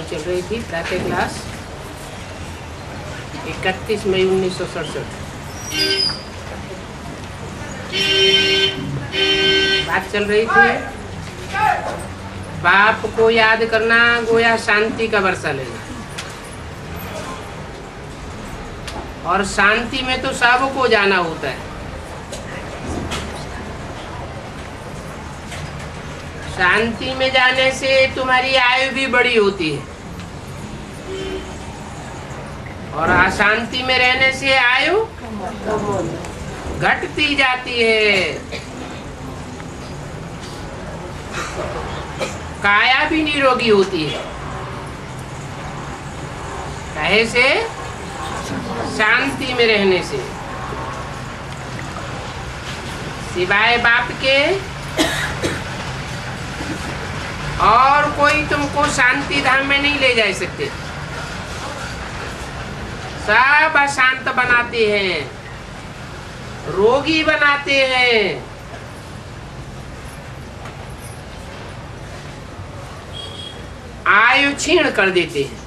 कहानी चल रही थी प्रातः क्लास 31 मई 1967। बात चल रही थी बाप को याद करना गोया शांति का वर्षा लेना, और शांति में तो सबको जाना होता है। शांति में जाने से तुम्हारी आयु भी बड़ी होती है, और अशांति में रहने से आयु घटती जाती है। काया भी निरोगी होती है, काहे से? शांति में रहने से। सिवाय बाप के और कोई तुमको शांति धाम में नहीं ले जा सकते। सब अशांत बनाते हैं, रोगी बनाते हैं। आयु क्षीण कर देते हैं।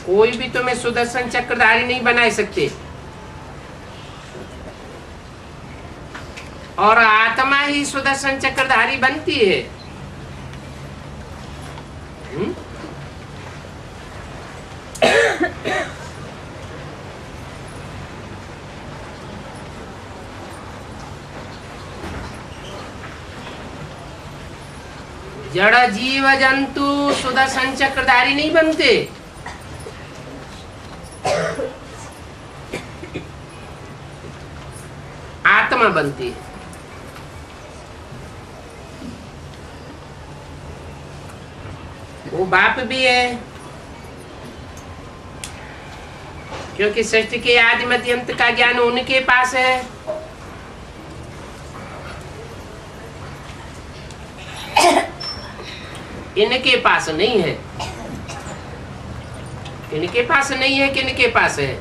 कोई भी तुम्हें सुदर्शन चक्रधारी नहीं बना सकते, और आत्मा ही सुदर्शन चक्रधारी बनती है। जड़ जीव जंतु सुदर्शन चक्रधारी नहीं बनते। आत्मा बनती है। वो बाप भी है, क्योंकि सृष्टि के आदि मध्य अंत का ज्ञान उनके पास है। इनके पास नहीं है। इनके पास नहीं है, किनके पास है?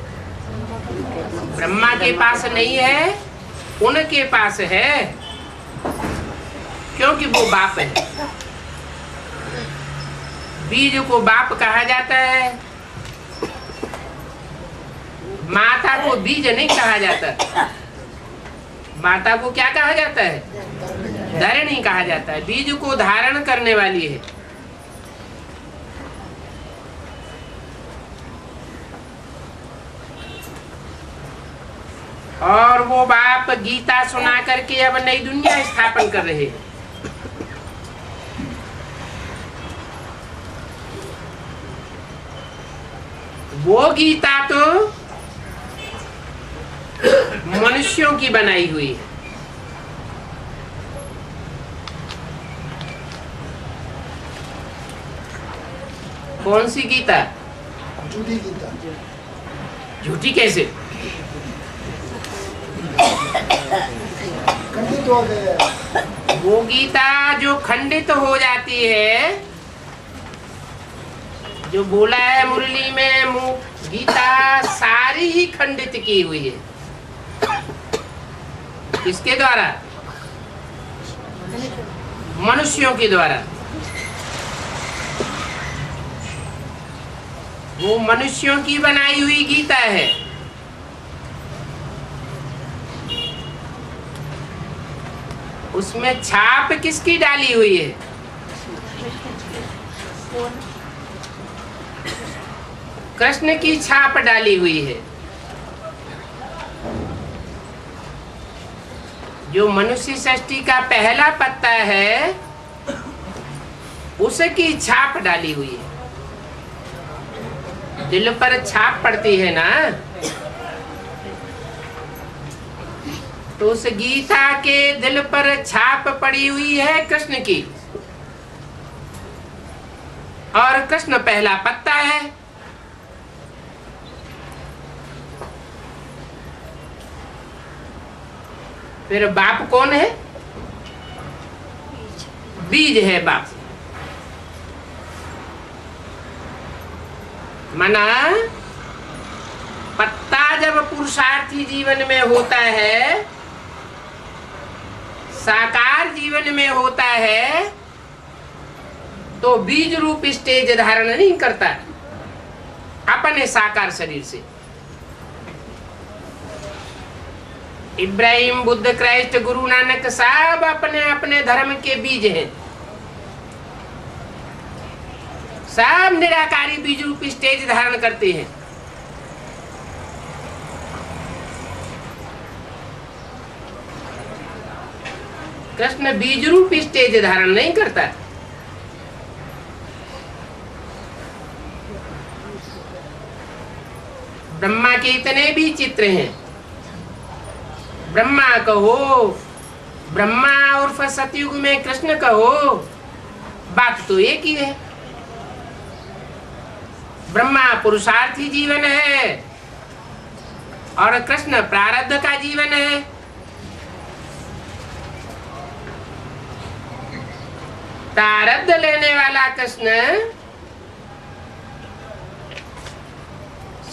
ब्रह्मा के पास नहीं है, उनके पास है, क्योंकि वो बाप है। बीज को बाप कहा जाता है, माता को बीज नहीं कहा जाता। माता को क्या कहा जाता है? धारिणी कहा जाता है। बीज को धारण करने वाली है। और वो बाप गीता सुना करके अब नई दुनिया स्थापन कर रहे हैं। वो गीता तो मनुष्यों की बनाई हुई है। कौन सी गीता? झूठी गीता। झूठी कैसे? खंडित हो गया। वो गीता जो खंडित हो जाती है, जो बोला है मुरली में, गीता सारी ही खंडित की हुई है। किसके द्वारा? मनुष्यों के द्वारा। वो मनुष्यों की बनाई हुई गीता है। उसमें छाप किसकी डाली हुई है? कृष्ण की छाप डाली हुई है। जो मनुष्य सृष्टि का पहला पत्ता है, उसकी छाप डाली हुई है। दिल पर छाप पड़ती है ना, तो उस गीता के दिल पर छाप पड़ी हुई है कृष्ण की, और कृष्ण पहला पत्ता है। फिर बाप कौन है? बीज है बाप। मना पत्ता जब पुरुषार्थी जीवन में होता है, साकार जीवन में होता है तो बीज रूप स्टेज धारण नहीं करता अपने साकार शरीर से। इब्राहिम, बुद्ध, क्राइस्ट, गुरु नानक सब अपने अपने धर्म के बीज हैं। सब निराकारी बीज रूप स्टेज धारण करते हैं। कृष्ण बीज रूप स्टेज धारण नहीं करता। ब्रह्मा के इतने भी चित्र हैं। ब्रह्मा कहो, ब्रह्मा और सतयुग में कृष्ण कहो, बात तो एक ही है। ब्रह्मा पुरुषार्थी जीवन है और कृष्ण प्रारब्ध का जीवन है। प्रारब्ध लेने वाला कृष्ण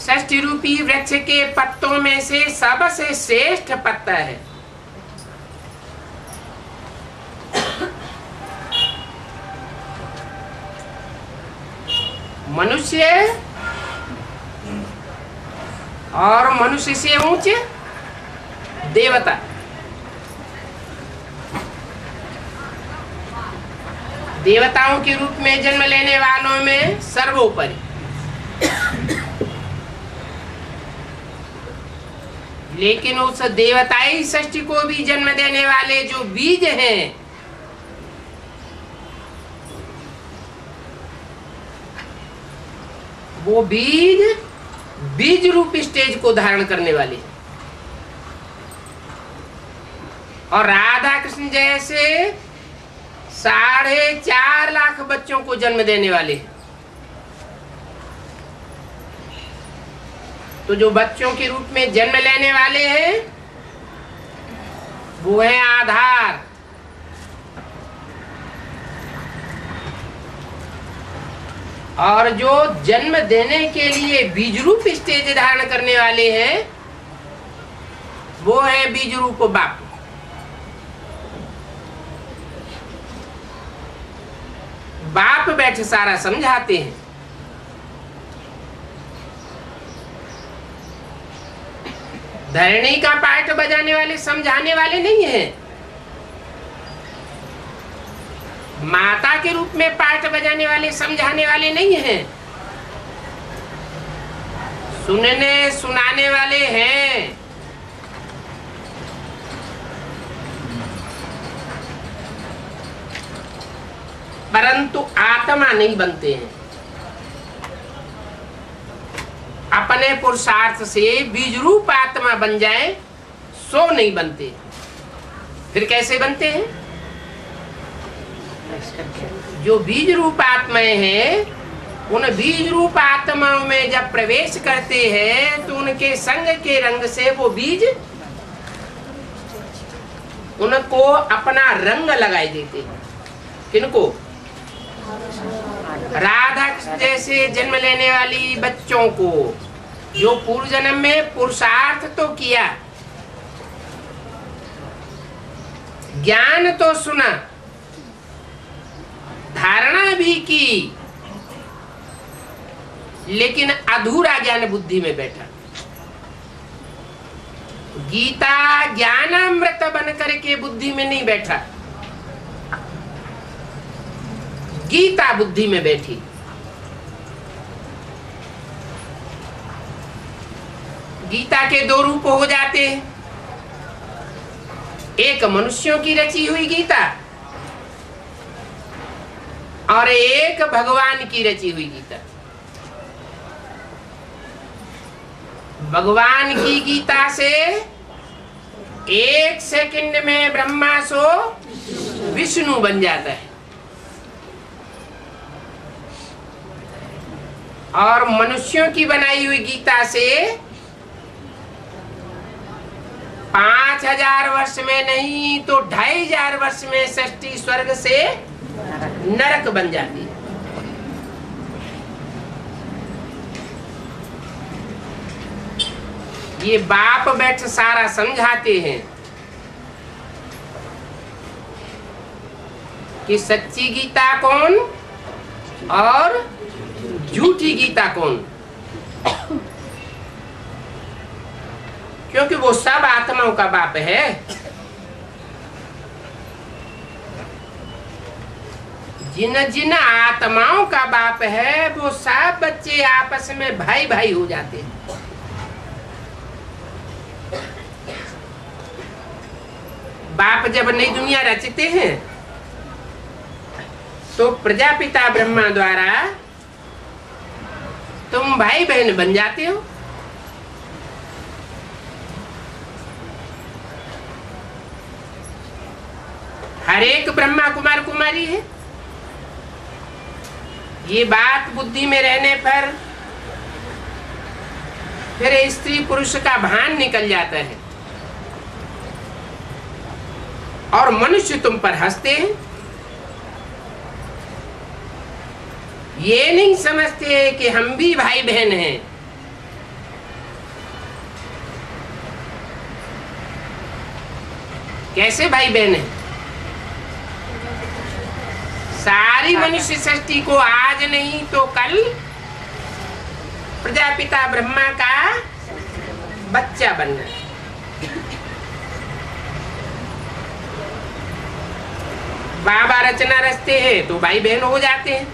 षष्ठी रूपी वृक्ष के पत्तों में से सबसे श्रेष्ठ पत्ता है। मनुष्य और मनुष्य से ऊंचे देवता। देवताओं के रूप में जन्म लेने वालों में सर्वोपरि। लेकिन उस देवताई सृष्टि को भी जन्म देने वाले जो बीज हैं, वो बीज रूप स्टेज को धारण करने वाले। और राधा कृष्ण जैसे 4.5 लाख बच्चों को जन्म देने वाले। तो जो बच्चों के रूप में जन्म लेने वाले हैं वो है आधार। और जो जन्म देने के लिए बीज रूप स्टेज धारण करने वाले हैं वो है बीज रूप बाप। बाप बैठ सारा समझाते हैं। धरणी का पाठ बजाने वाले समझाने वाले नहीं हैं। माता के रूप में पाठ बजाने वाले समझाने वाले नहीं हैं। सुनने सुनाने वाले हैं। परंतु आत्मा नहीं बनते हैं। अपने पुरुषार्थ से बीज रूप आत्मा बन जाए सो नहीं बनते। फिर कैसे बनते हैं? जो बीज रूप आत्माएं हैं उन बीज रूप आत्माओं में जब प्रवेश करते हैं तो उनके संग के रंग से वो बीज उनको अपना रंग लगाए देते हैं। किनको? राधा कृष्ण जैसे जन्म लेने वाली बच्चों को, जो पूर्व जन्म में पुरुषार्थ तो किया, ज्ञान तो सुना, धारणा भी की, लेकिन अधूरा ज्ञान बुद्धि में बैठा। गीता ज्ञानामृत बन करके बुद्धि में नहीं बैठा, गीता बुद्धि में बैठी। गीता के 2 रूप हो जाते हैं। एक मनुष्यों की रची हुई गीता और एक भगवान की रची हुई गीता। भगवान की गीता से 1 सेकंड में ब्रह्मा सो विष्णु बन जाता है। और मनुष्यों की बनाई हुई गीता से 5000 वर्ष में नहीं तो 2500 वर्ष में सृष्टि स्वर्ग से नरक बन जाती है। ये बाप बैठ सारा समझाते हैं। कि सच्ची गीता कौन और झूठी गीता कौन, क्योंकि वो सब आत्माओं का बाप है। जिन जिन आत्माओं का बाप है वो सब बच्चे आपस में भाई भाई हो जाते हैं। बाप जब नई दुनिया रचते हैं तो प्रजापिता ब्रह्मा द्वारा तुम भाई बहन बन जाते हो। हर एक ब्रह्मा कुमार कुमारी है। ये बात बुद्धि में रहने पर फिर स्त्री पुरुष का भान निकल जाता है और मनुष्य तुम पर हंसते हैं। ये नहीं समझते कि हम भी भाई बहन हैं। कैसे भाई बहन हैं? सारी मनुष्य सृष्टि को आज नहीं तो कल प्रजापिता ब्रह्मा का बच्चा बनना है। बाबा रचना रचते हैं तो भाई बहन हो जाते हैं।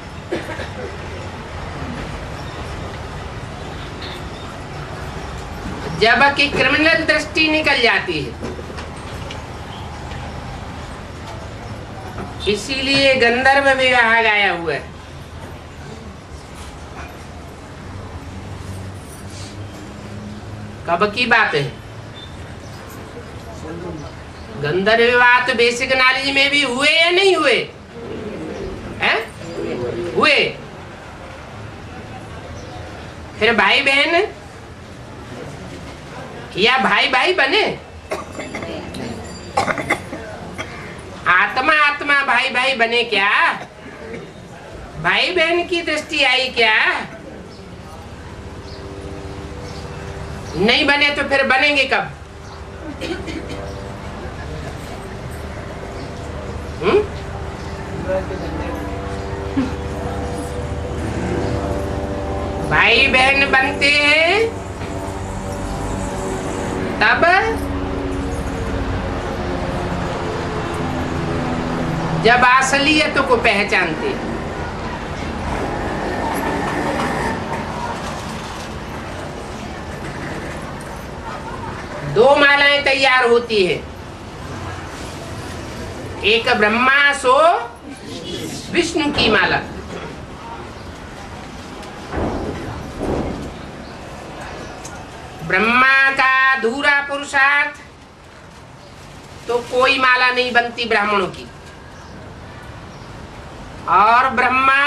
जबकि क्रिमिनल दृष्टि निकल जाती है। इसीलिए गंधर्व विवाह गाया हुआ है। कब की बात है? गंधर्व विवाह तो बेसिक नॉलेज में भी हुए या नहीं हुए? हैं? हुए। फिर भाई बहन या भाई भाई बने? आत्मा आत्मा भाई भाई बने क्या? भाई बहन की दृष्टि आई क्या? नहीं बने तो फिर बनेंगे कब? भाई बहन बनते हैं तब जब असलियत को पहचानते हैं। दो मालाएं तैयार होती है, एक ब्रह्मा सो विष्णु की माला। ब्रह्मा का अधूरा पुरुषार्थ तो कोई माला नहीं बनती ब्राह्मणों की, और ब्रह्मा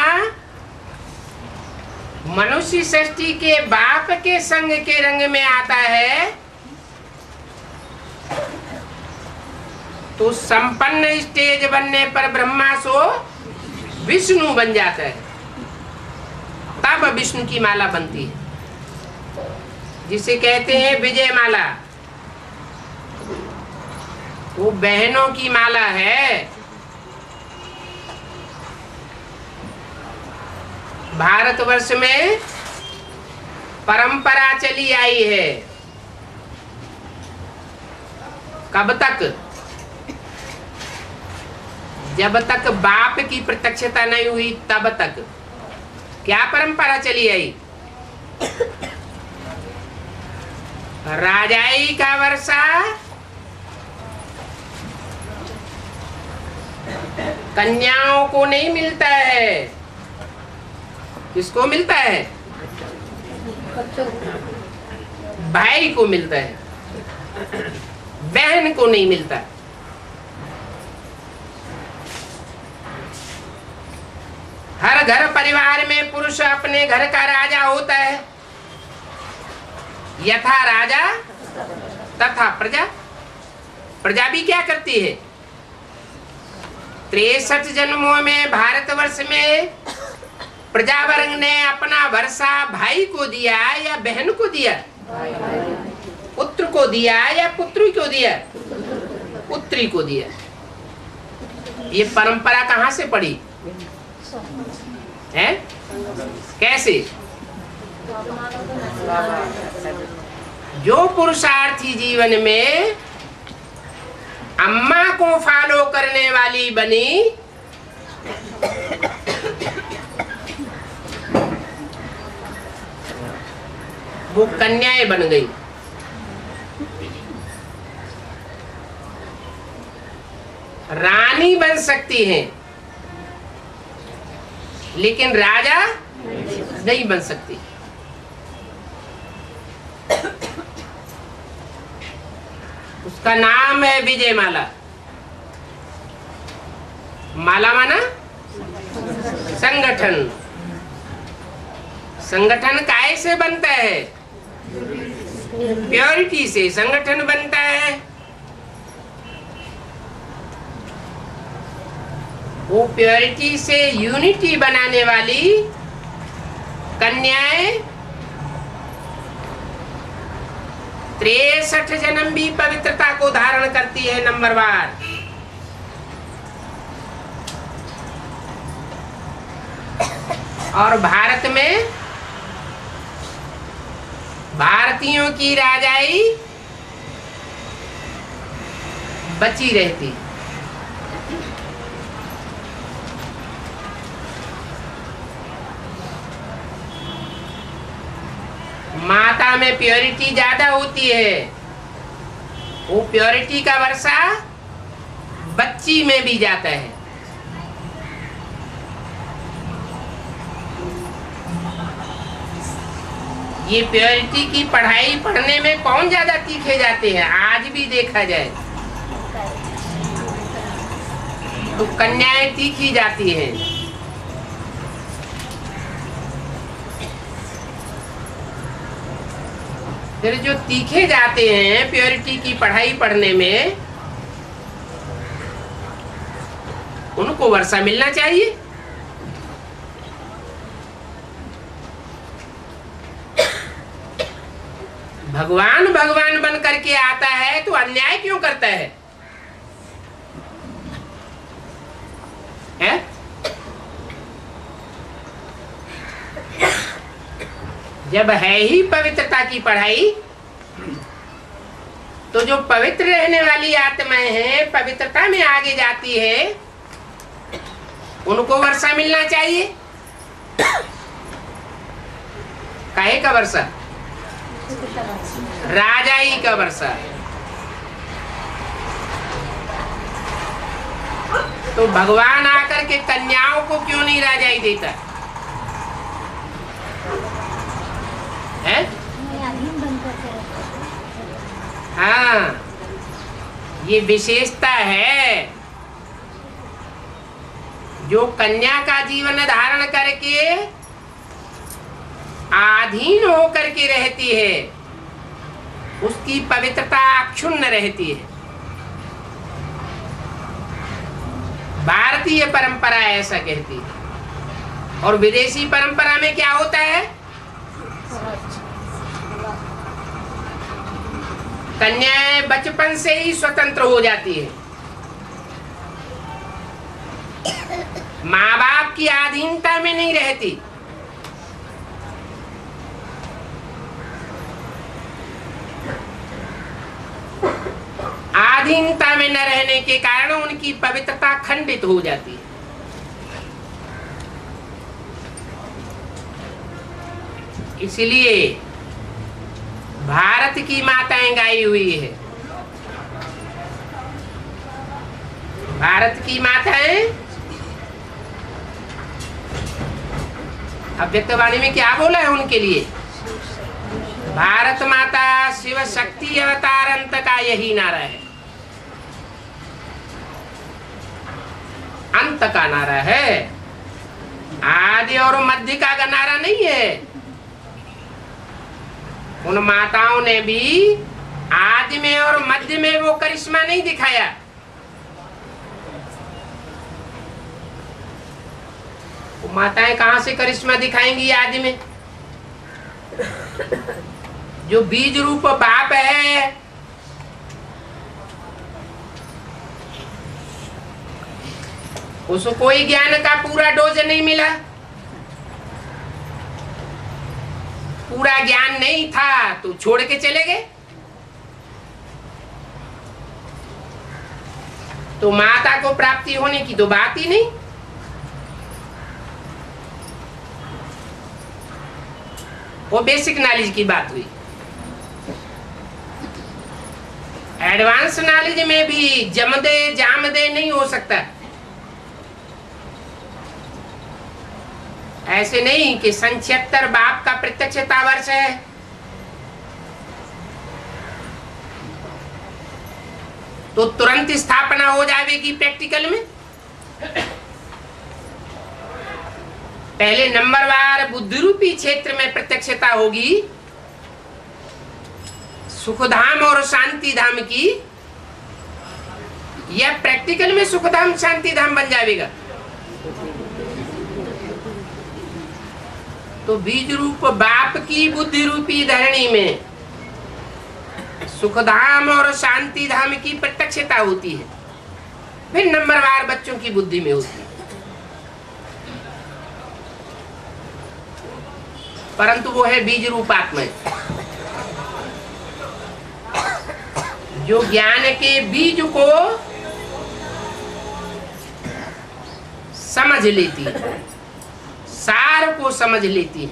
मनुष्य सृष्टि के बाप के संग के रंग में आता है तो संपन्न स्टेज बनने पर ब्रह्मा सो विष्णु बन जाता है, तब विष्णु की माला बनती है, जिसे कहते हैं विजय माला। वो बहनों की माला है। भारतवर्ष में परंपरा चली आई है। कब तक? जब तक बाप की प्रत्यक्षता नहीं हुई तब तक। क्या परंपरा चली आई? राजाई का वर्षा कन्याओं को नहीं मिलता है। किसको मिलता है? भाई को मिलता है, बहन को नहीं मिलता। हर घर परिवार में पुरुष अपने घर का राजा होता है। यथा राजा तथा प्रजा। प्रजा भी क्या करती है? 63 जन्मों में भारतवर्ष में प्रजावर्ग ने अपना वर्षा भाई को दिया या बहन को दिया? पुत्र को दिया या पुत्री को दिया? पुत्री को दिया। ये परंपरा कहाँ से पड़ी है? कैसे? जो पुरुषार्थी जीवन में अम्मा को फॉलो करने वाली बनी, वो कन्याएं बन गई। रानी बन सकती हैं, लेकिन राजा नहीं बन सकती। उसका नाम है विजय माला। माला माना संगठन। संगठन काय से बनता है? प्योरिटी से संगठन बनता है। वो प्योरिटी से यूनिटी बनाने वाली कन्याएं 63 जन्म भी पवित्रता को धारण करती है। नंबर 1। और भारत में भारतीयों की राजाई बची रहती। माता में प्योरिटी ज्यादा होती है। वो प्योरिटी का वर्षा बच्ची में भी जाता है। ये प्योरिटी की पढ़ाई पढ़ने में कौन ज्यादा तीखे जाते हैं? आज भी देखा जाए तो कन्याएं तीखी जाती हैं। फिर जो तीखे जाते हैं प्योरिटी की पढ़ाई पढ़ने में, उनको वर्षा मिलना चाहिए। भगवान भगवान बन करके आता है तो अन्याय क्यों करता है? जब है ही पवित्रता की पढ़ाई, तो जो पवित्र रहने वाली आत्माएं हैं, पवित्रता में आगे जाती है, उनको वर्षा मिलना चाहिए। काहे का वर्षा? राजाई का वर्षा। तो भगवान आकर के कन्याओं को क्यों नहीं राजाई देता है? हाँ, ये विशेषता है। जो कन्या का जीवन धारण करके आधीन होकर के रहती है, उसकी पवित्रता अक्षुण्ण रहती है। भारतीय परंपरा ऐसा कहती है। और विदेशी परंपरा में क्या होता है? कन्याएं बचपन से ही स्वतंत्र हो जाती है। माँ बाप की अधीनता में नहीं रहती। अधीनता में न रहने के कारण उनकी पवित्रता खंडित हो जाती है। इसलिए भारत की माताएं गाई हुई है। भारत की माताएं अव्यक्तवाणी में क्या बोला है उनके लिए? भारत माता शिव शक्ति अवतार अंत का यही नारा है। अंत का नारा है, आदि और मध्य का नारा नहीं है। उन माताओं ने भी आदि में और मध्य में वो करिश्मा नहीं दिखाया। वो माताएं कहां से करिश्मा दिखाएंगी आदि में? जो बीज रूप बाप है, उसको कोई ज्ञान का पूरा डोज नहीं मिला, पूरा ज्ञान नहीं था तो छोड़ के चले गए। तो माता को प्राप्ति होने की तो बात ही नहीं। वो बेसिक नॉलेज की बात हुई। एडवांस नॉलेज में भी जमदे जामदे नहीं हो सकता। ऐसे नहीं कि 76 बाप का प्रत्यक्षता वर्ष है, तो तुरंत स्थापना हो जाएगी प्रैक्टिकल में। पहले नंबरवार बुद्धि रूपी क्षेत्र में प्रत्यक्षता होगी, सुखधाम और शांति धाम की, यह प्रैक्टिकल में सुखधाम शांति धाम बन जाएगा। तो बीज रूप बाप की बुद्धि रूपी धरणी में सुखधाम और शांति धाम की प्रत्यक्षता होती है, फिर नंबरवार बच्चों की बुद्धि में होती है। परंतु वो है बीज रूप आत्मा, जो ज्ञान के बीज को समझ लेती है, सार को समझ लेती है।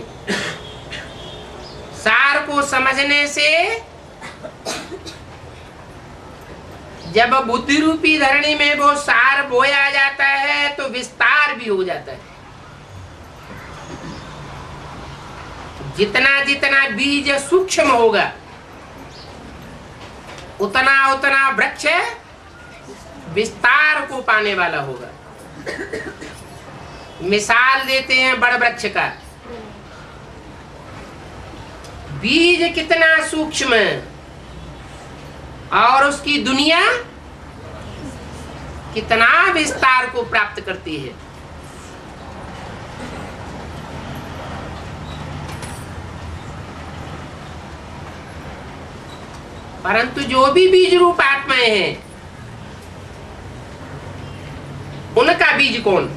सार को समझने से जब बुद्धि रूपी धरणी में वो सार बोया जाता है तो विस्तार भी हो जाता है। जितना जितना बीज सूक्ष्म होगा उतना उतना वृक्ष विस्तार को पाने वाला होगा। मिसाल देते हैं बड़ वृक्ष का। बीज कितना सूक्ष्म है और उसकी दुनिया कितना विस्तार को प्राप्त करती है। परंतु जो भी बीज रूप आत्माएं हैं, उनका बीज कौन?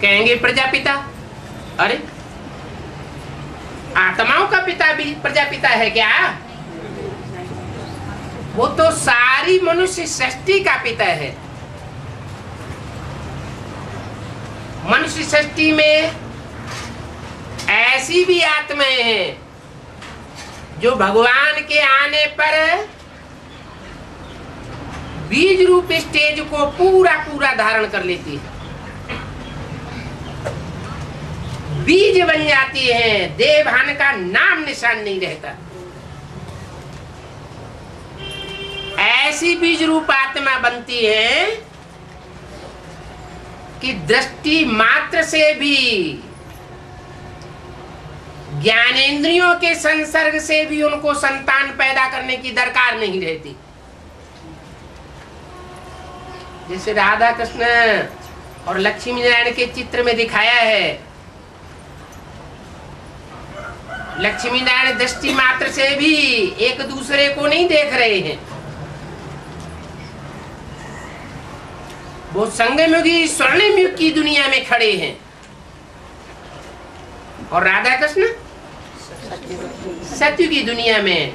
कहेंगे प्रजापिता। अरे आत्माओं का पिता भी प्रजापिता है क्या? वो तो सारी मनुष्य सृष्टि का पिता है। मनुष्य सृष्टि में ऐसी भी आत्माएं हैं जो भगवान के आने पर बीज रूप स्टेज को पूरा पूरा धारण कर लेती है, बीज बन जाती है, देवभान का नाम निशान नहीं रहता। ऐसी बीज रूप आत्मा बनती है कि दृष्टि मात्र से भी, ज्ञानेंद्रियों के संसर्ग से भी उनको संतान पैदा करने की दरकार नहीं रहती। जैसे राधा कृष्ण और लक्ष्मी नारायण के चित्र में दिखाया है, लक्ष्मी नारायण दृष्टि मात्र से भी एक दूसरे को नहीं देख रहे हैं, वो संगम युग की स्वर्णिम युग की दुनिया में खड़े हैं। और राधा कृष्ण सत्य की दुनिया में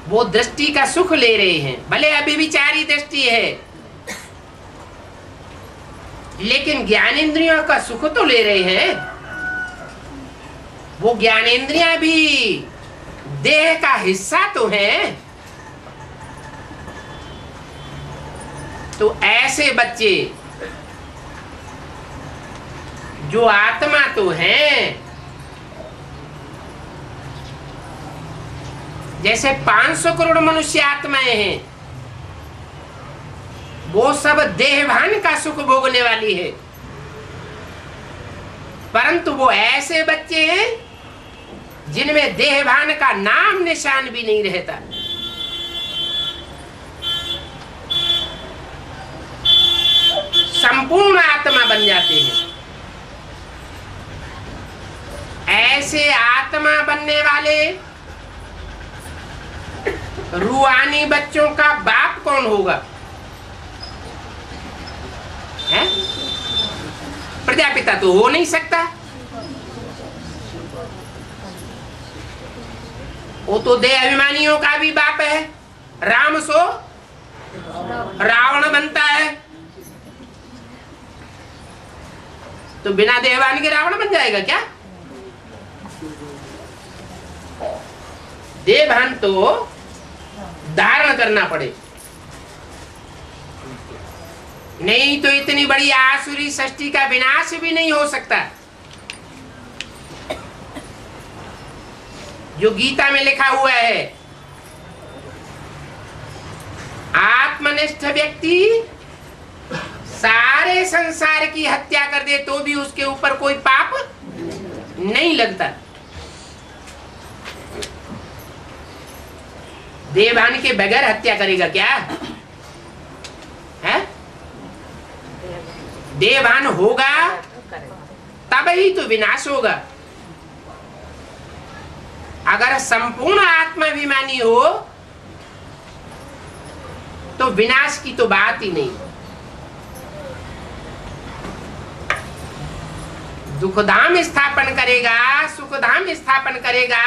वो दृष्टि का सुख ले रहे हैं। भले अभी विचारी दृष्टि है, लेकिन ज्ञानेंद्रियों का सुख तो ले रहे हैं। वो ज्ञानेंद्रियां भी देह का हिस्सा तो है। तो ऐसे बच्चे जो आत्मा तो हैं, जैसे 500 करोड़ मनुष्य आत्माएं हैं, वो सब देहभान का सुख भोगने वाली है। परंतु वो ऐसे बच्चे हैं जिनमें देहभान का नाम निशान भी नहीं रहता। संपूर्ण आत्मा बन जाते हैं। ऐसे आत्मा बनने वाले रूहानी बच्चों का बाप कौन होगा? है? प्रजापिता तो हो नहीं सकता। वो तो देह अभिमानियों का भी बाप है। राम सो रावण बनता है, तो बिना देहवान के रावण बन जाएगा क्या? देहभान तो धारण करना पड़े, नहीं तो इतनी बड़ी आसुरी सृष्टि का विनाश भी नहीं हो सकता। जो गीता में लिखा हुआ है, आत्मनिष्ठ व्यक्ति सारे संसार की हत्या कर दे तो भी उसके ऊपर कोई पाप नहीं लगता। देवभान के बगैर हत्या करेगा क्या? है? देवभान होगा तब ही तो विनाश होगा। अगर संपूर्ण आत्माभिमानी हो तो विनाश की तो बात ही नहीं। दुखधाम स्थापन करेगा, सुखधाम स्थापन करेगा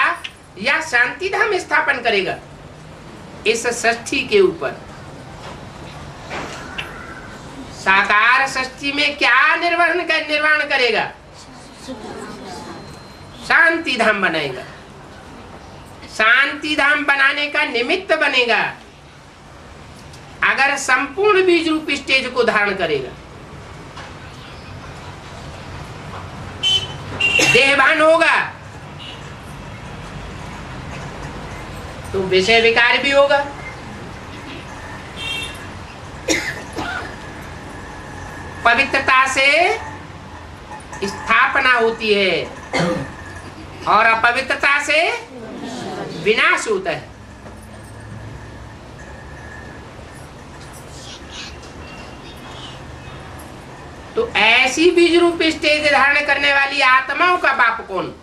या शांति धाम स्थापन करेगा, इस षष्ठी के ऊपर। साकार षष्ठी में क्या निर्माण करेगा? शांति धाम बनाएगा। शांति धाम बनाने का निमित्त बनेगा अगर संपूर्ण बीज रूप स्टेज को धारण करेगा। देहभान होगा तो विषय विकार भी होगा। पवित्रता से स्थापना होती है और अपवित्रता से विनाश होता है। तो ऐसी बीज रूप स्टेज धारण करने वाली आत्माओं का बाप कौन?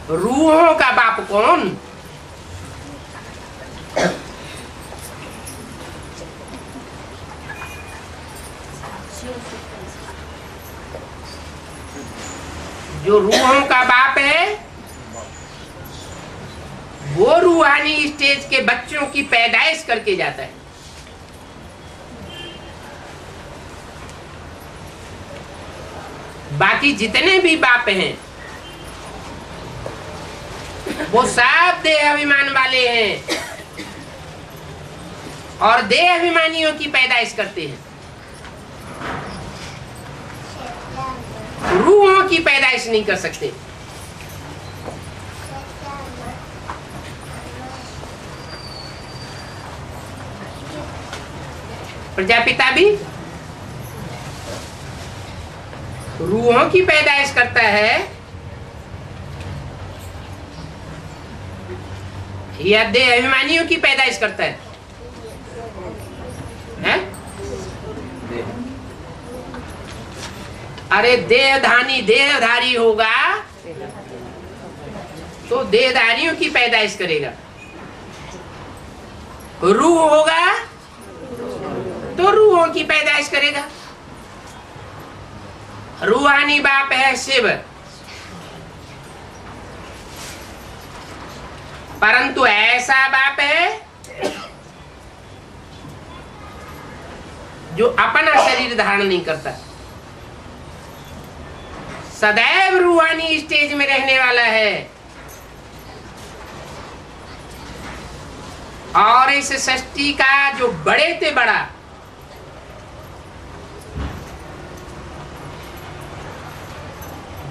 रूहों का बाप कौन? जो रूहों का बाप है वो रूहानी स्टेज के बच्चों की पैदाइश करके जाता है। बाकी जितने भी बाप हैं वो सब देह अभिमान वाले हैं और देह अभिमानियों की पैदाइश करते हैं। रूहों की पैदाइश नहीं कर सकते। प्रजापिता भी रूहों की पैदाइश करता है या देह अभिमानियों की पैदाइश करता है? हैं? अरे देहधारी होगा तो देहधारियों की पैदाइश करेगा। रूह होगा तो रूहों की पैदाइश करेगा। रूहानी बाप है शिव, परंतु ऐसा बाप है जो अपना शरीर धारण नहीं करता, सदैव रूहानी स्टेज में रहने वाला है और इस सृष्टि का जो बड़े से बड़ा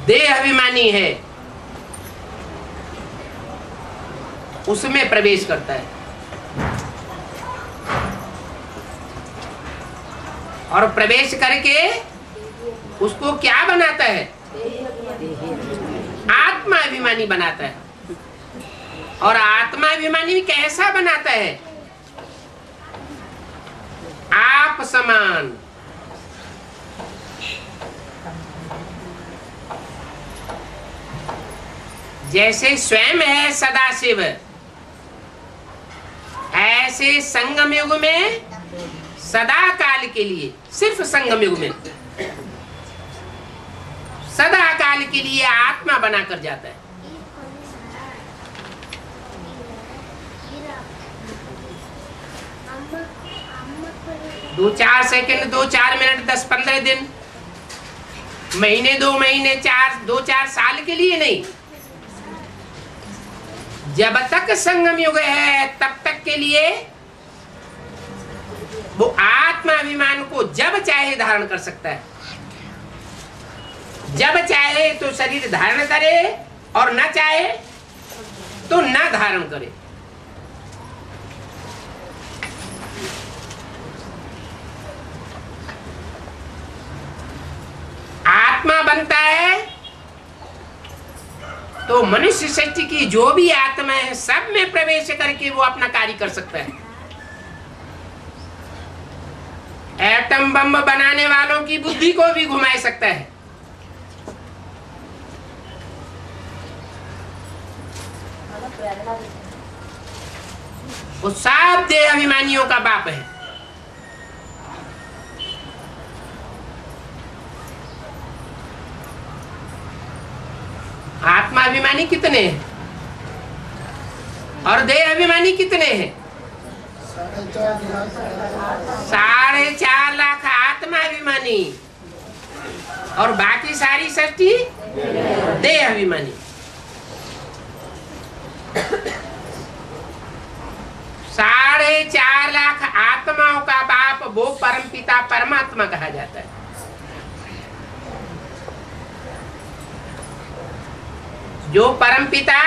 देह अभिमानी है उसमें प्रवेश करता है और प्रवेश करके उसको क्या बनाता है? आत्मा अभिमानी बनाता है। और आत्मा अभिमानी कैसा बनाता है? आप समान। जैसे स्वयं है सदाशिव, ऐसे संगम युग में सदा काल के लिए, सिर्फ संगम युग में सदा काल के लिए आत्मा बनाकर जाता है। 2-4 सेकंड, 2-4 मिनट, 10-15 दिन, महीने, 2 महीने, 2-4 साल के लिए नहीं, जब तक संगम युग है तब तक के लिए वो आत्माभिमान को जब चाहे धारण कर सकता है। जब चाहे तो शरीर धारण करे और न चाहे तो न धारण करे। आत्मा बनता है तो मनुष्य सृष्टि की जो भी आत्मा है सब में प्रवेश करके वो अपना कार्य कर सकता है। एटम बम बनाने वालों की बुद्धि को भी घुमा सकता है। वो सब देह अभिमानियों का बाप है। आत्मा अभिमानी कितने हैं और देह अभिमानी कितने हैं? 4.5 लाख आत्मा अभिमानी और बाकी सारी सृष्टि देह अभिमानी। 4.5 लाख आत्माओं का बाप वो परमपिता परमात्मा कहा जाता है। जो परमपिता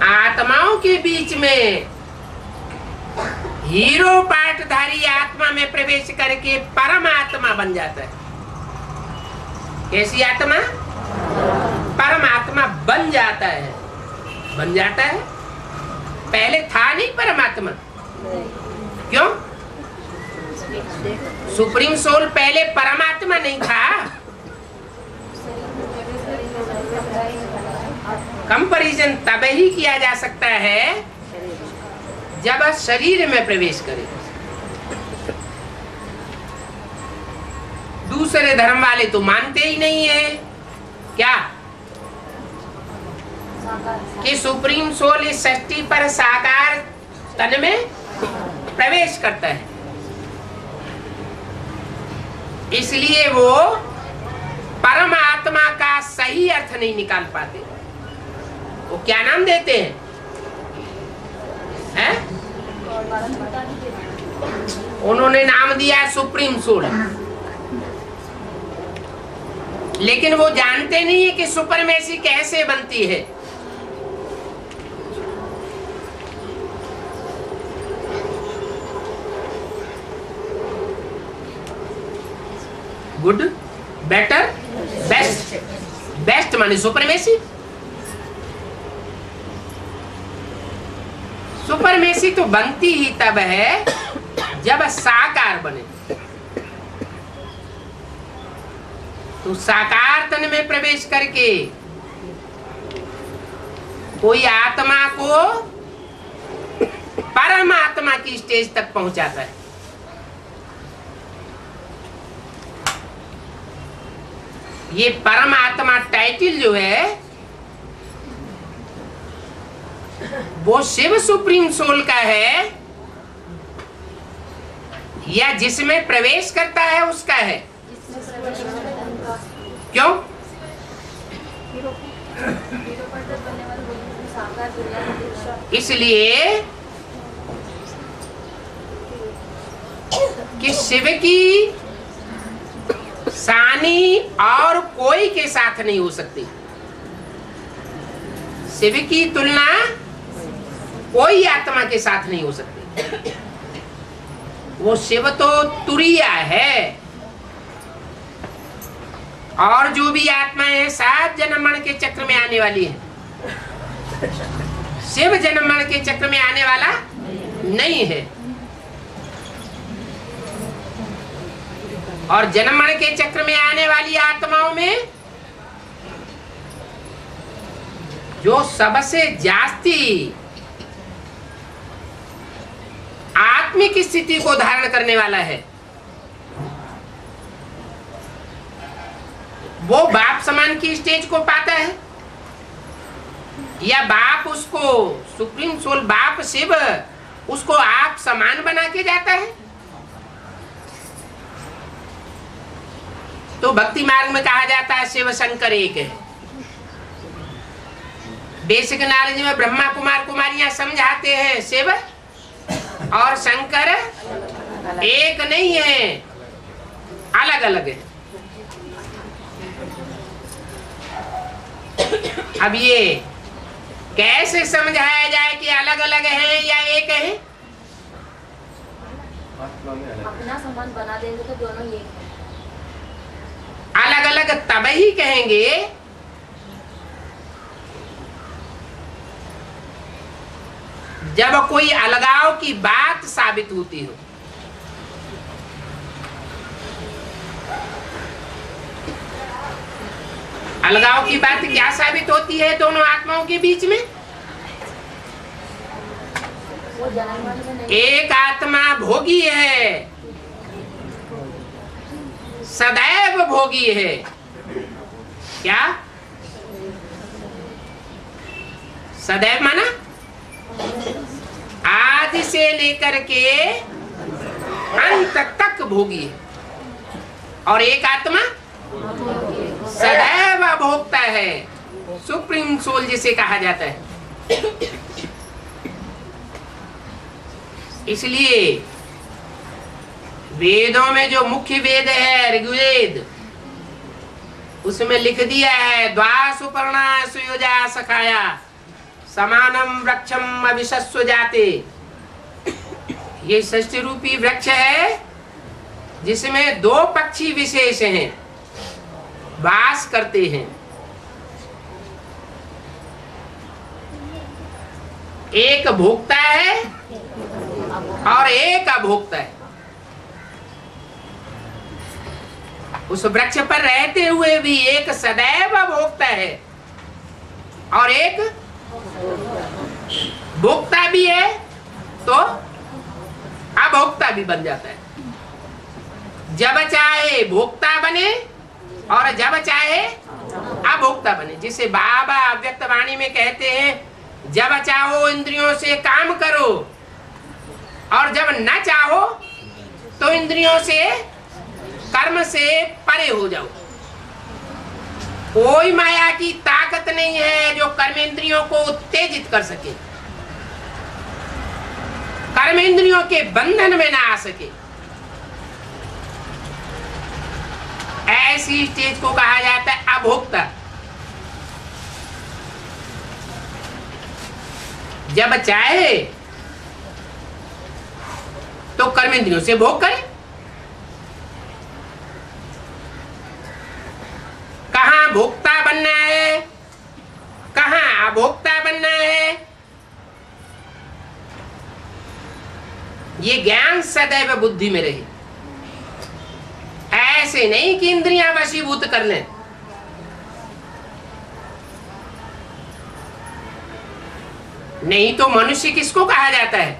आत्माओं के बीच में हीरो पाठधारी आत्मा में प्रवेश करके परमात्मा बन जाता है। कैसी आत्मा? परमात्मा बन जाता है। बन जाता है, पहले था नहीं परमात्मा। क्यों? सुप्रीम सोल पहले परमात्मा नहीं था। कंपैरिजन तब ही किया जा सकता है जब शरीर में प्रवेश करे। दूसरे धर्म वाले तो मानते ही नहीं है क्या कि सुप्रीम सोल इस सृष्टि पर साकार तन में प्रवेश करता है। इसलिए वो परमात्मा का सही अर्थ नहीं निकाल पाते। वो क्या नाम देते हैं? उन्होंने नाम दिया सुप्रीम सोल, लेकिन वो जानते नहीं है कि सुपरमेसी कैसे बनती है। Good, better, best. बेस्ट माने सुपरमेसी। सुपरमेसी तो बनती ही तब है जब साकार बने। तो साकार तन में प्रवेश करके कोई आत्मा को परमात्मा की स्टेज तक पहुंचाता है। ये परमात्मा टाइटल जो है वो शिव सुप्रीम सोल का है या जिसमें प्रवेश करता है उसका है? क्यों? इसलिए कि शिव की सानी और कोई के साथ नहीं हो सकती। शिव की तुलना कोई आत्मा के साथ नहीं हो सकती। वो शिव तो तुरीय है और जो भी आत्माएं हैं 7 जन्म मरण के चक्र में आने वाली है। शिव जन्म मरण के चक्र में आने वाला नहीं है और जन्म मरण के चक्र में आने वाली आत्माओं में जो सबसे जास्ती आत्मिक स्थिति को धारण करने वाला है, वो बाप समान की स्टेज को पाता है, या बाप उसको सुप्रीम सोल बाप शिव उसको आप समान बना के जाता है। तो भक्ति मार्ग में कहा जाता है शिव शंकर एक है। बेसिक नॉलेज में ब्रह्मा कुमार कुमारियां समझाते हैं शिव और शंकर एक नहीं है, अलग अलग है। अब ये कैसे समझाया जाए कि अलग अलग है या एक है? अपना समान बना देंगे तो दोनों एक है। अलग अलग तब ही कहेंगे जब कोई अलगाव की बात साबित होती हो। अलगाव की बात क्या साबित होती है दोनों आत्माओं के बीच में? वो जानवर में नहीं। एक आत्मा भोगी है, सदैव भोगी है। क्या सदैव माना? आदि से लेकर के अंत तक भोगी है। और एक आत्मा सदैव भोगता है, सुप्रीम सोल जिसे कहा जाता है। इसलिए वेदों में जो मुख्य वेद है ऋग्वेद, उसमें लिख दिया है द्वा सुपर्णा सुयोजा सखाया समानम वृक्षम अभिशस्व जाते। ये षष्ठी रूपी वृक्ष है जिसमें दो पक्षी विशेष हैं, वास करते हैं। एक भोक्ता है और एक अभोक्ता है। उस वृक्ष पर रहते हुए भी एक सदैव भोक्ता है और एक भोक्ता भी है, तो अभोक्ता भी बन जाता है। जब चाहे भोक्ता बने और जब चाहे अभोक्ता बने। जिसे बाबा अव्यक्त वाणी में कहते हैं जब चाहो इंद्रियों से काम करो और जब न चाहो तो इंद्रियों से कर्म से परे हो जाओ। कोई माया की ताकत नहीं है जो कर्मेंद्रियों को उत्तेजित कर सके, कर्मेंद्रियों के बंधन में ना आ सके। ऐसी स्टेज को कहा जाता है अभोक्ता। जब चाहे तो कर्मेंद्रियों से भोग करे। कहां भोक्ता बनना है, कहां अभोक्ता बनना है, ये ज्ञान सदैव बुद्धि में रहे। ऐसे नहीं कि इंद्रियां वशीभूत कर लें। नहीं तो मनुष्य किसको कहा जाता है?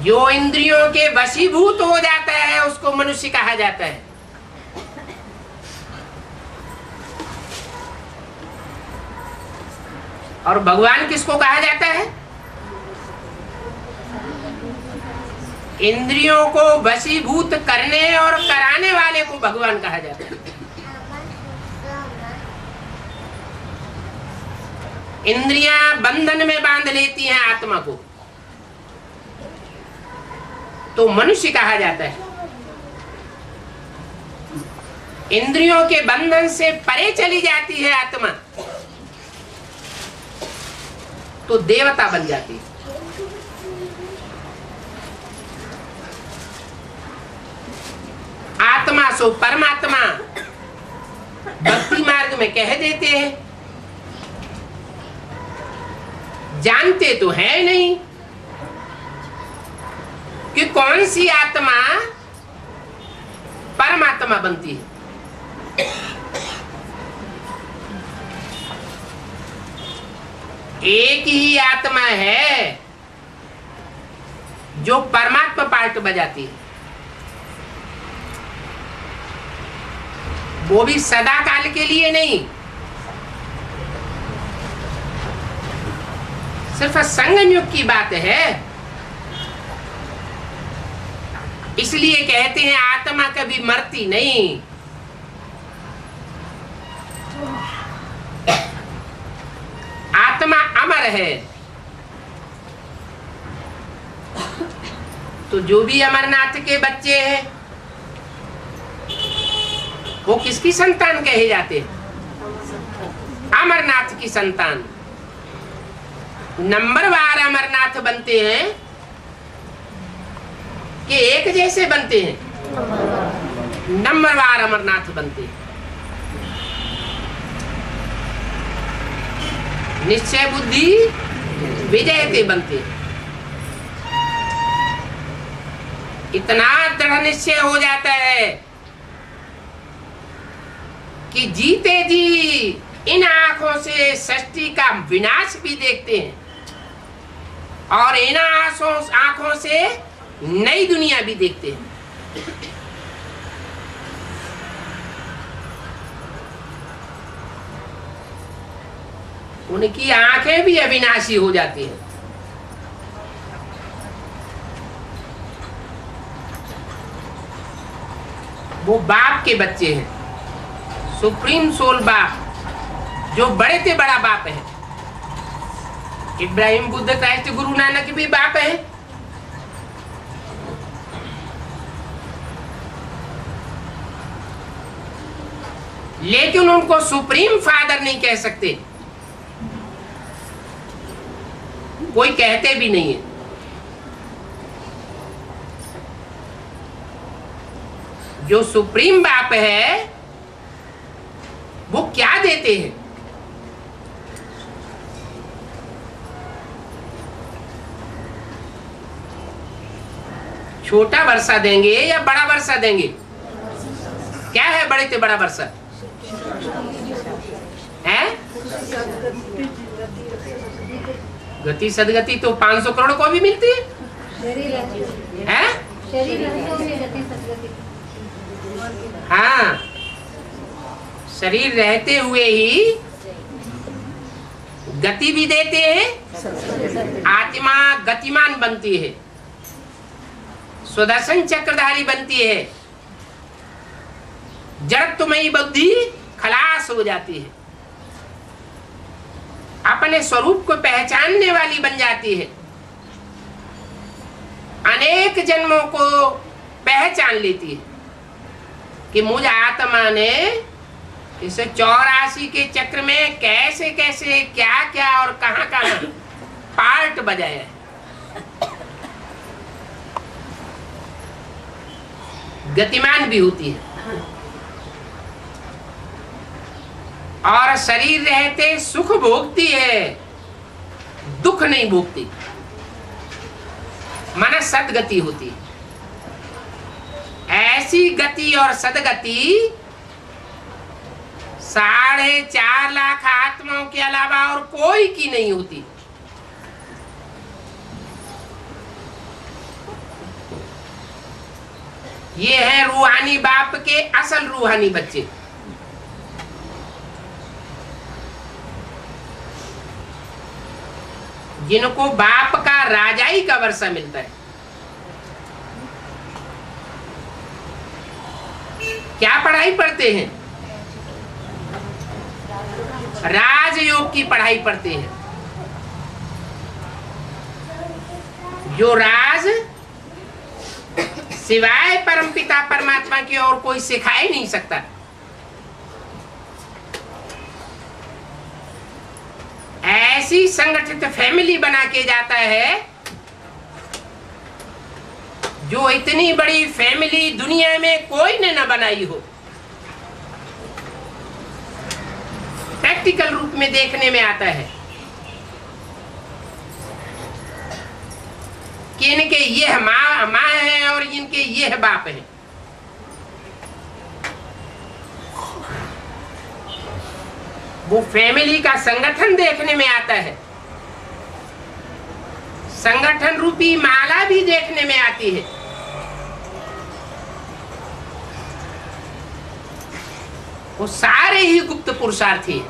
जो इंद्रियों के वशीभूत हो जाता है उसको मनुष्य कहा जाता है। और भगवान किसको कहा जाता है? इंद्रियों को वशीभूत करने और कराने वाले को भगवान कहा जाता है। इंद्रियां बंधन में बांध लेती हैं आत्मा को, तो मनुष्य कहा जाता है। इंद्रियों के बंधन से परे चली जाती है आत्मा, तो देवता बन जाती है। आत्मा सो परमात्मा भक्ति मार्ग में कह देते हैं। जानते तो है नहीं कि कौन सी आत्मा परमात्मा बनती है। एक ही आत्मा है जो परमात्मा पार्ट बजाती है, वो भी सदा काल के लिए नहीं, सिर्फ संगम युग की बात है। इसलिए कहते हैं आत्मा कभी मरती नहीं। आत्मा अमर है। तो जो भी अमरनाथ के बच्चे हैं वो किसकी संतान कहे जाते हैं? अमरनाथ की संतान। नंबरवार अमरनाथ बनते हैं कि एक जैसे बनते हैं? नंबरवार अमरनाथ बनते हैं। निश्चय बुद्धि विजयते बनते हैं। इतना दृढ़ निश्चय हो जाता है कि जीते जी इन आंखों से सृष्टि का विनाश भी देखते हैं और इन आंखों से नई दुनिया भी देखते हैं। उनकी आंखें भी अविनाशी हो जाती हैं। वो बाप के बच्चे हैं, सुप्रीम सोल बाप, जो बड़े से बड़ा बाप है। इब्राहिम, बुद्ध, क्राइस्ट, गुरु नानक भी बाप है। लेकिन उनको सुप्रीम फादर नहीं कह सकते, कोई कहते भी नहीं है। जो सुप्रीम बाप है वो क्या देते हैं? छोटा वर्षा देंगे या बड़ा वर्षा देंगे? क्या है बड़े से बड़ा वर्षा है? गति सदगति तो 500 करोड़ को भी मिलती है। हाँ, शरीर रहते हुए ही गति भी देते हैं। आत्मा गतिमान बनती है, सुदर्शन चक्रधारी बनती है, जड़त्वमयी बुद्धि खलास हो जाती है, अपने स्वरूप को पहचानने वाली बन जाती है, अनेक जन्मों को पहचान लेती है कि मुझ आत्मा ने इस 84 के चक्र में कैसे कैसे क्या क्या और कहां कहां पार्ट बजाया है। गतिमान भी होती है और शरीर रहते सुख भोगती है, दुख नहीं भोगती, माना सदगति होती है। ऐसी गति और सदगति 4.5 लाख आत्माओं के अलावा और कोई की नहीं होती। ये है रूहानी बाप के असल रूहानी बच्चे। जिनको बाप का राजाई का वर्षा मिलता है। क्या पढ़ाई पढ़ते हैं? राजयोग की पढ़ाई पढ़ते हैं। जो राज सिवाय परमपिता परमात्मा की और कोई सिखा ही नहीं सकता। ऐसी संगठित फैमिली बना के जाता है जो इतनी बड़ी फैमिली दुनिया में कोई ने न बनाई हो। प्रैक्टिकल रूप में देखने में आता है कि इनके ये माँ है और इनके ये बाप है। वो फैमिली का संगठन देखने में आता है संगठन रूपी माला भी देखने में आती है। वो सारे ही गुप्त पुरुषार्थी हैं।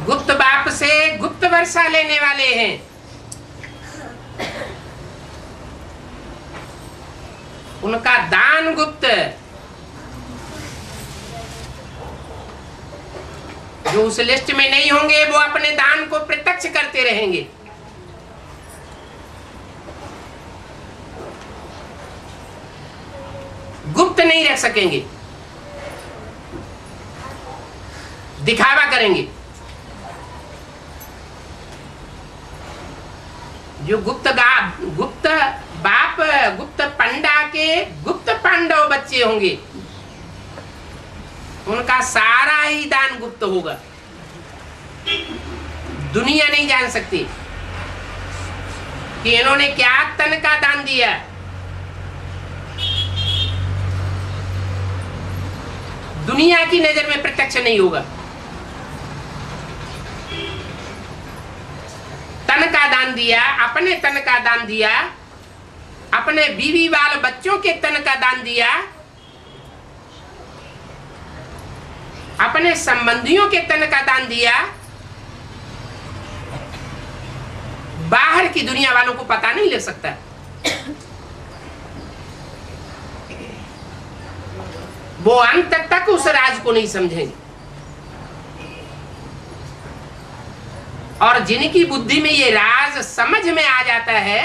गुप्त बाप से गुप्त वर्षा लेने वाले हैं। उनका दान गुप्त, जो उस लिस्ट में नहीं होंगे वो अपने दान को प्रत्यक्ष करते रहेंगे। गुप्त नहीं रख सकेंगे, दिखावा करेंगे। जो गुप्त बाप गुप्त पंडा के गुप्त पांडव बच्चे होंगे, उनका सारा ही दान गुप्त होगा। दुनिया नहीं जान सकती कि इन्होंने क्या तन का दान दिया। दुनिया की नजर में प्रत्यक्ष नहीं होगा। तन का दान दिया, अपने तन का दान दिया, अपने बीवी बाल बच्चों के तन का दान दिया, अपने संबंधियों के तन का दान दिया। बाहर की दुनिया वालों को पता नहीं लग सकता। वो अंत तक उस राज को नहीं समझेंगे। और जिनकी बुद्धि में ये राज समझ में आ जाता है,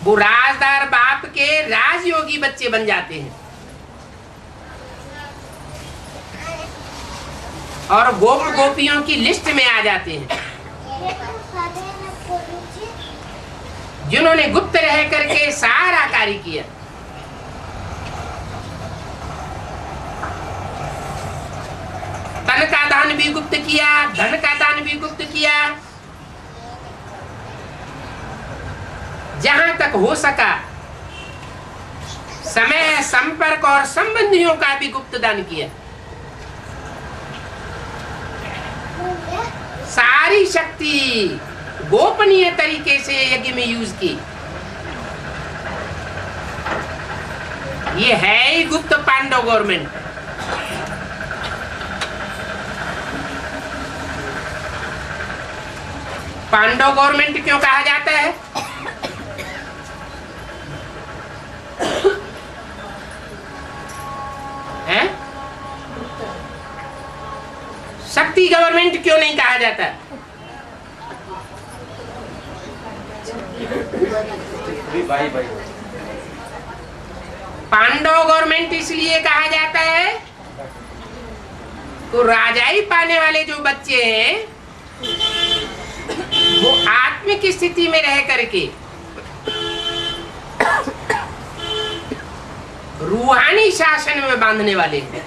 वो राजदार बाप के राजयोगी बच्चे बन जाते हैं और गोप गोपियों की लिस्ट में आ जाते हैं। जिन्होंने गुप्त रह करके सारा कार्य किया। तन का दान भी गुप्त किया, धन का दान भी गुप्त किया। जहां तक हो सका समय, संपर्क और संबंधियों का भी गुप्त दान किया। सारी शक्ति गोपनीय तरीके से यज्ञ में यूज की। ये है ही गुप्त पांडव गवर्नमेंट। पांडव गवर्नमेंट क्यों कहा जाता है? हैं? शक्ति गवर्नमेंट क्यों नहीं कहा जाता? पांडव गवर्नमेंट इसलिए कहा जाता है तो राजाई पाने वाले जो बच्चे हैं वो आत्मिक स्थिति में रह करके रूहानी शासन में बांधने वाले हैं।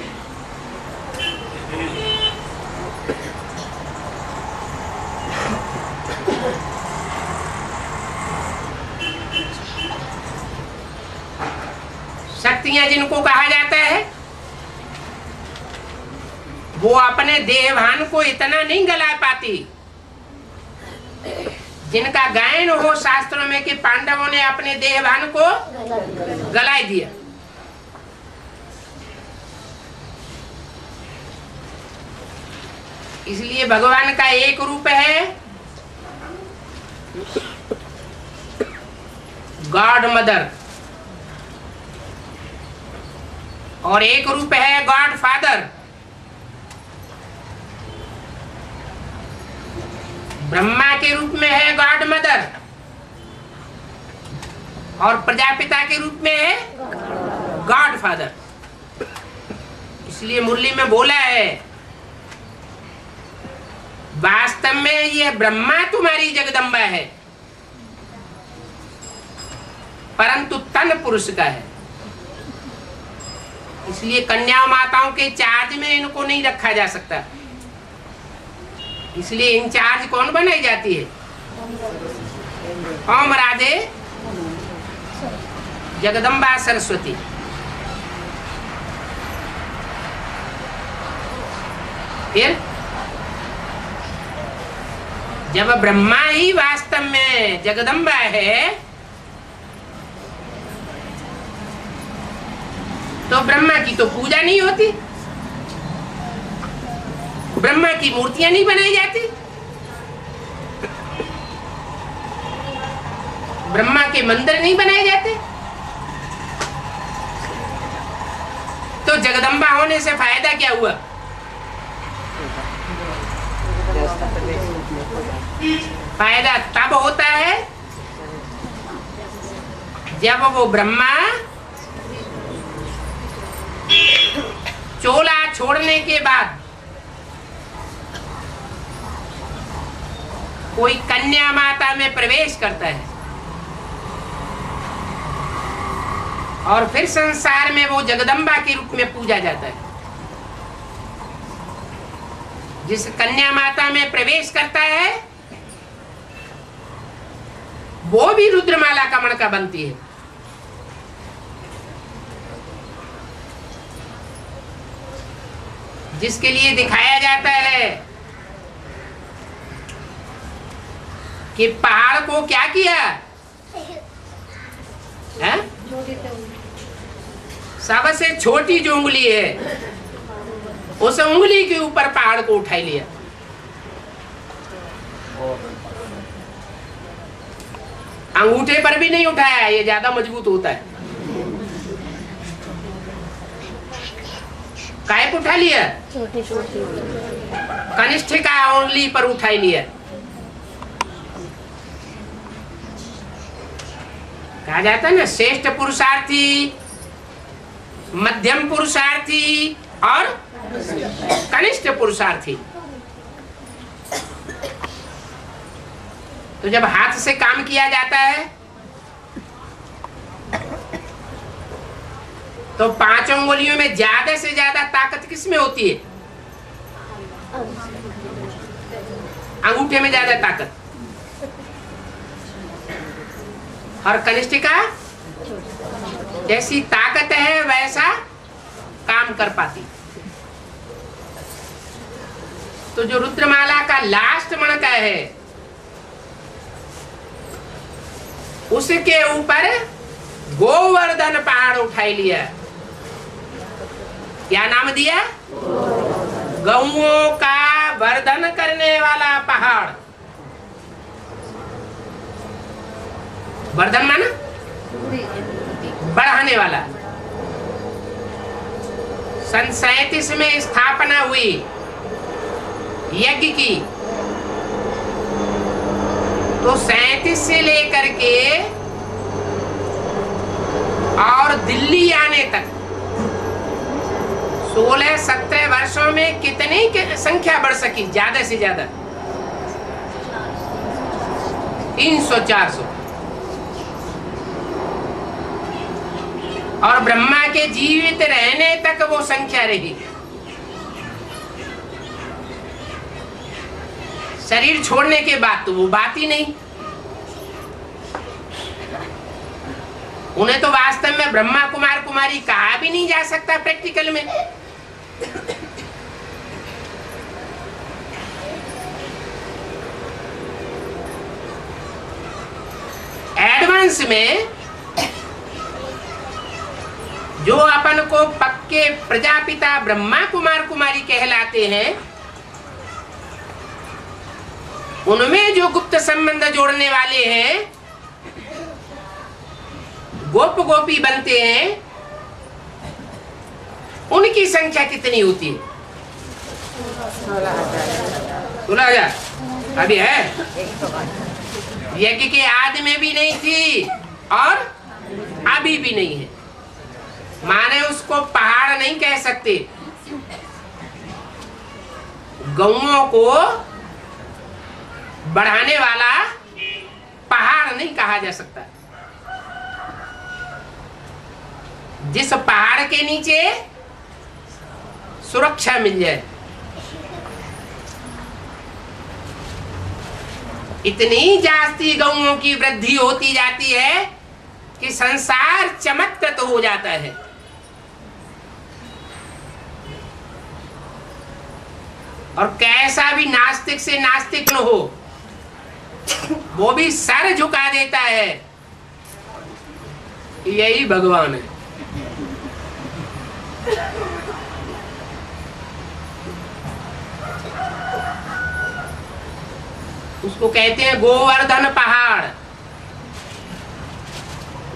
शक्तियां जिनको कहा जाता है वो अपने देहभान को इतना नहीं गला पाती जिनका गायन हो शास्त्रों में कि पांडवों ने अपने देहभान को गला दिया। इसलिए भगवान का एक रूप है गॉड मदर और एक रूप है गॉड फादर। ब्रह्मा के रूप में है गॉड मदर और प्रजापिता के रूप में है गॉड फादर। इसलिए मुरली में बोला है वास्तव में यह ब्रह्मा तुम्हारी जगदम्बा है परंतु तन पुरुष का है। इसलिए कन्या माताओं के चार्ज में इनको नहीं रखा जा सकता। इसलिए इंचार्ज कौन बनाई जाती है? ओम राधे जगदम्बा सरस्वती। फिर जब ब्रह्मा ही वास्तव में जगदम्बा है तो ब्रह्मा की तो पूजा नहीं होती, ब्रह्मा की मूर्तियां नहीं बनाई जाती, ब्रह्मा के मंदिर नहीं बनाए जाते। तो जगदम्बा होने से फायदा क्या हुआ? फायदा तब होता है जब वो ब्रह्मा चोला छोड़ने के बाद कोई कन्या माता में प्रवेश करता है और फिर संसार में वो जगदम्बा के रूप में पूजा जाता है। जिस कन्या माता में प्रवेश करता है वो भी रुद्रमाला का मणका बनती है। जिसके लिए दिखाया जाता है कि पहाड़ को क्या किया है? सबसे छोटी जो उंगली है उस उंगली के ऊपर पहाड़ को उठा लिया। अंगूठे पर भी नहीं उठाया, ये ज्यादा मजबूत होता है। काय को उठा लिया? कनिष्ठिका उंगली पर उठा लिया। कहा जाता है ना, श्रेष्ठ पुरुषार्थी, मध्यम पुरुषार्थी और कनिष्ठ पुरुषार्थी। तो जब हाथ से काम किया जाता है तो 5 उंगलियों में ज्यादा से ज्यादा ताकत किसमें होती है? अंगूठे में ज्यादा ताकत। और कनिष्ठिका जैसी ताकत है वैसा काम कर पाती। तो जो रुद्रमाला का लास्ट मणका है उसके ऊपर गोवर्धन पहाड़ उठाई लिया। क्या नाम दिया? गौओं का वर्धन करने वाला पहाड़। वर्धन माना बढ़ाने वाला। सन 37 में स्थापना हुई यज्ञ की, तो 37 से लेकर के और दिल्ली आने तक 16-17 वर्षों में कितनी संख्या बढ़ सकी? ज्यादा से ज्यादा 300-400। और ब्रह्मा के जीवित रहने तक वो संख्या रही। शरीर छोड़ने के बाद तो वो बात ही नहीं। उन्हें तो वास्तव में ब्रह्मा कुमार कुमारी कहा भी नहीं जा सकता प्रैक्टिकल में। एडवांस में जो अपन को पक्के प्रजापिता ब्रह्मा कुमार कुमारी कहलाते हैं, उनमें जो गुप्त संबंध जोड़ने वाले हैं, गोप गोपी बनते हैं, उनकी संख्या कितनी होती है? 16,000 अभी है। यज्ञ के आदि में भी नहीं थी और अभी भी नहीं है। माने उसको पहाड़ नहीं कह सकते। गौओं को बढ़ाने वाला पहाड़ नहीं कहा जा सकता। जिस पहाड़ के नीचे सुरक्षा मिल जाए, इतनी जास्ती गौओं की वृद्धि होती जाती है कि संसार चमत्कृत हो जाता है। और कैसा भी नास्तिक से नास्तिक न हो, वो भी सर झुका देता है। यही भगवान है। उसको कहते हैं गोवर्धन पहाड़।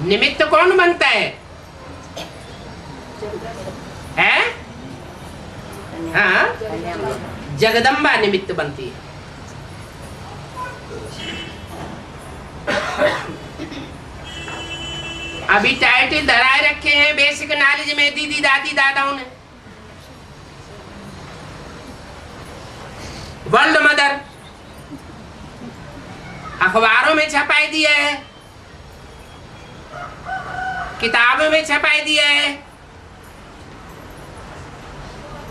निमित्त कौन बनता है? हाँ, जगदम्बा निमित्त बनती है। अभी टाइटल धराए रखे हैं बेसिक नॉलेज में दीदी दादी दादाओं ने। वर्ल्ड मदर अखबारों में छपाई दिया है, किताबों में छपाई दिया है,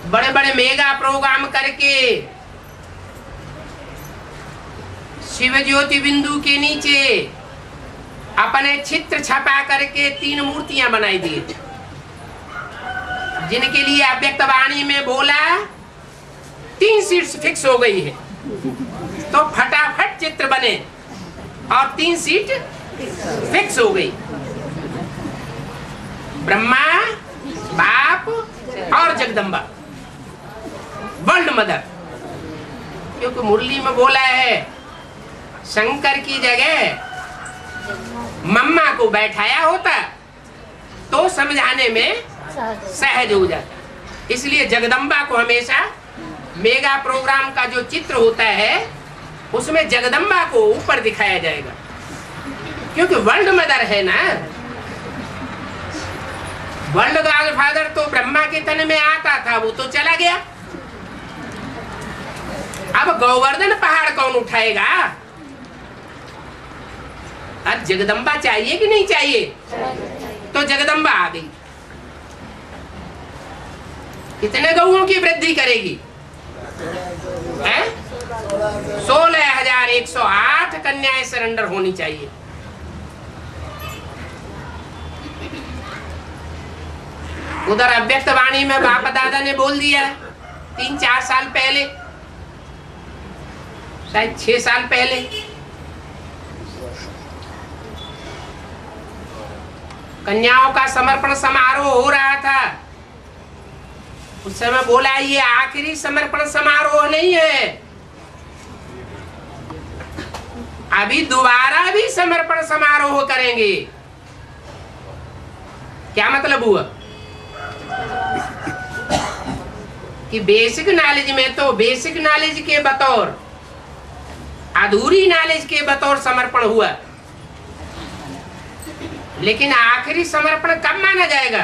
बड़े बड़े मेगा प्रोग्राम करके शिव ज्योति बिंदु के नीचे अपने चित्र छपा करके 3 मूर्तियां बनाई दी, जिनके लिए अव्यक्त वाणी में बोला 3 सीट्स फिक्स हो गई है। तो फटाफट चित्र बने और 3 सीट फिक्स हो गई। ब्रह्मा, बाप और जगदम्बा, वर्ल्ड मदर। क्योंकि मुरली में बोला है शंकर की जगह मम्मा को बैठाया होता तो समझाने में सहज हो जाता। इसलिए जगदम्बा को हमेशा मेगा प्रोग्राम का जो चित्र होता है उसमें जगदम्बा को ऊपर दिखाया जाएगा, क्योंकि वर्ल्ड मदर है ना। वर्ल्ड गॉडफादर तो ब्रह्मा के तन में आता था, वो तो चला गया। अब गोवर्धन पहाड़ कौन उठाएगा? अब जगदम्बा चाहिए कि नहीं चाहिए? तो जगदम्बा आ गई। कितने गौओं की वृद्धि करेगी? 16,108 कन्याएं सरेंडर होनी चाहिए। उधर अव्यक्त वाणी में बाप दादा ने बोल दिया 3-4 साल पहले, शायद 6 साल पहले, कन्याओं का समर्पण समारोह हो रहा था। उस समय बोला ये आखिरी समर्पण समारोह नहीं है, अभी दोबारा भी समर्पण समारोह करेंगे। क्या मतलब हुआ कि बेसिक नॉलेज में तो बेसिक नॉलेज के बतौर, अधूरी नॉलेज के बतौर समर्पण हुआ, लेकिन आखिरी समर्पण कब माना जाएगा?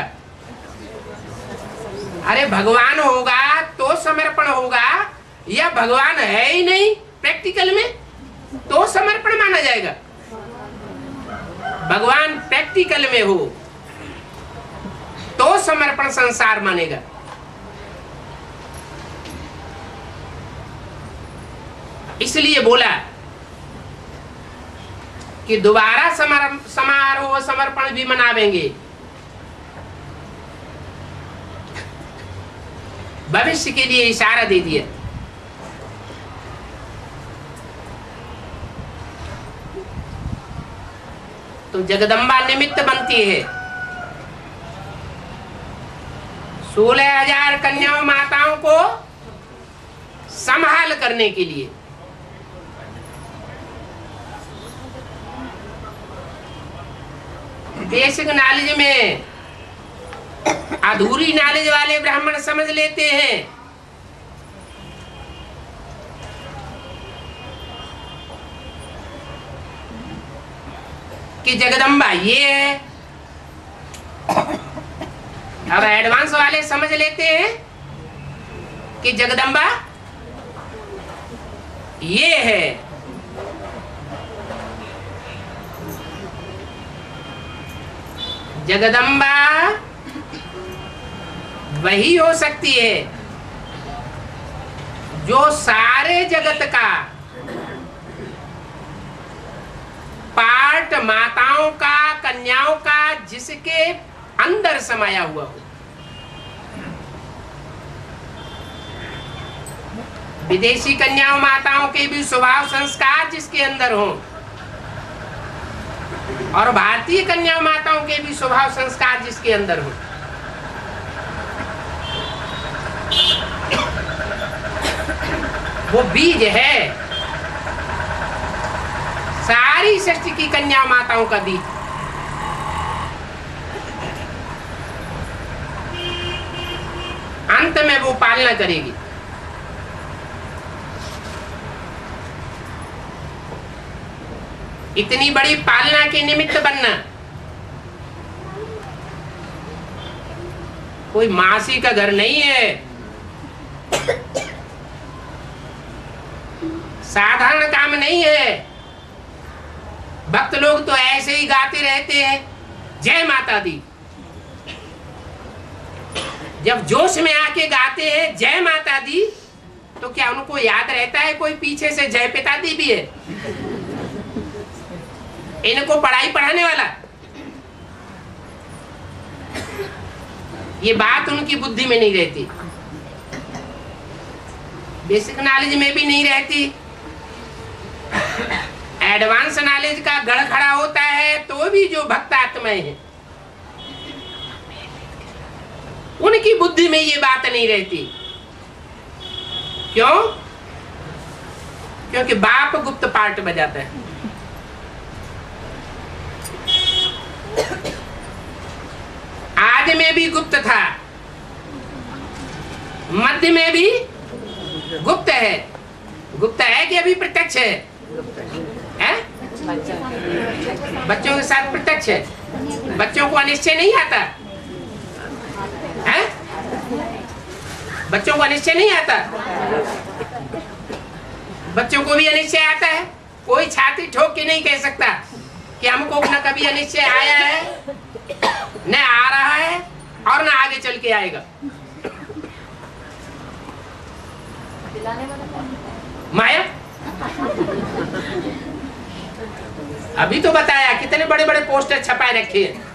अरे भगवान होगा तो समर्पण होगा, या भगवान है ही नहीं प्रैक्टिकल में तो समर्पण माना जाएगा। भगवान प्रैक्टिकल में हो तो समर्पण संसार मानेगा। इसलिए बोला कि दोबारा समारोह समर्पण भी मनावेंगे। भविष्य के लिए इशारा दे दिया। तो जगदम्बा निमित्त बनती है 16,000 कन्याओं माताओं को संभाल करने के लिए। बेसिक नॉलेज में अधूरी नॉलेज वाले ब्राह्मण समझ लेते हैं कि जगदम्बा ये है, अब एडवांस वाले समझ लेते हैं कि जगदम्बा ये है। जगदम्बा वही हो सकती है जो सारे जगत का पार्ट, माताओं का, कन्याओं का, जिसके अंदर समाया हुआ हो। विदेशी कन्याओं माताओं के भी स्वभाव संस्कार जिसके अंदर हो, और भारतीय कन्याओं माताओं के भी स्वभाव संस्कार जिसके अंदर हो, वो बीज है सारी सृष्टि की कन्या माताओं का बीज। अंत में वो पालना करेगी। इतनी बड़ी पालना के निमित्त बनना कोई मासी का घर नहीं है, साधारण काम नहीं है। भक्त लोग तो ऐसे ही गाते रहते हैं जय माता दी, जब जोश में आके गाते हैं जय माता दी, तो क्या उनको याद रहता है कोई पीछे से जय पिता दी भी है? इनको पढ़ाई पढ़ाने वाला? ये बात उनकी बुद्धि में नहीं रहती, बेसिक नॉलेज में भी नहीं रहती। एडवांस नॉलेज का गढ़ खड़ा होता है तो भी जो भक्त आत्माएं हैं उनकी बुद्धि में ये बात नहीं रहती। क्यों? क्योंकि बाप गुप्त पार्ट बजाता है। आदि में भी गुप्त था, मध्य में भी गुप्त है। गुप्त है कि अभी प्रत्यक्ष है? बच्चों के साथ प्रत्यक्ष है। बच्चों को अनिश्चय नहीं आता है? बच्चों को अनिश्चय नहीं आता? बच्चों को भी अनिश्चय आता है। कोई छाती ठोक के नहीं कह सकता कि हमको न कभी अनिश्चय आया है, न आ रहा है और न आगे चल के आएगा। माया अभी तो बताया कितने बड़े बड़े पोस्टर छपाए रखे हैं।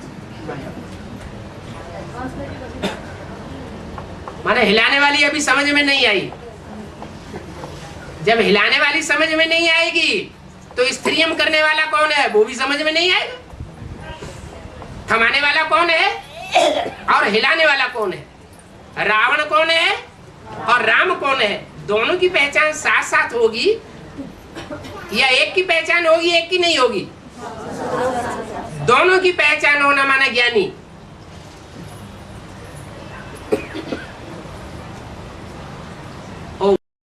माने हिलाने वाली अभी समझ में नहीं आई। जब हिलाने वाली समझ में नहीं आएगी तो स्त्रियम करने वाला कौन है वो भी समझ में नहीं आएगा। थमाने वाला कौन है और हिलाने वाला कौन है? रावण कौन है और राम कौन है? दोनों की पहचान साथ साथ होगी या एक की पहचान होगी एक की नहीं होगी? दोनों की पहचान होना माना ज्ञानी।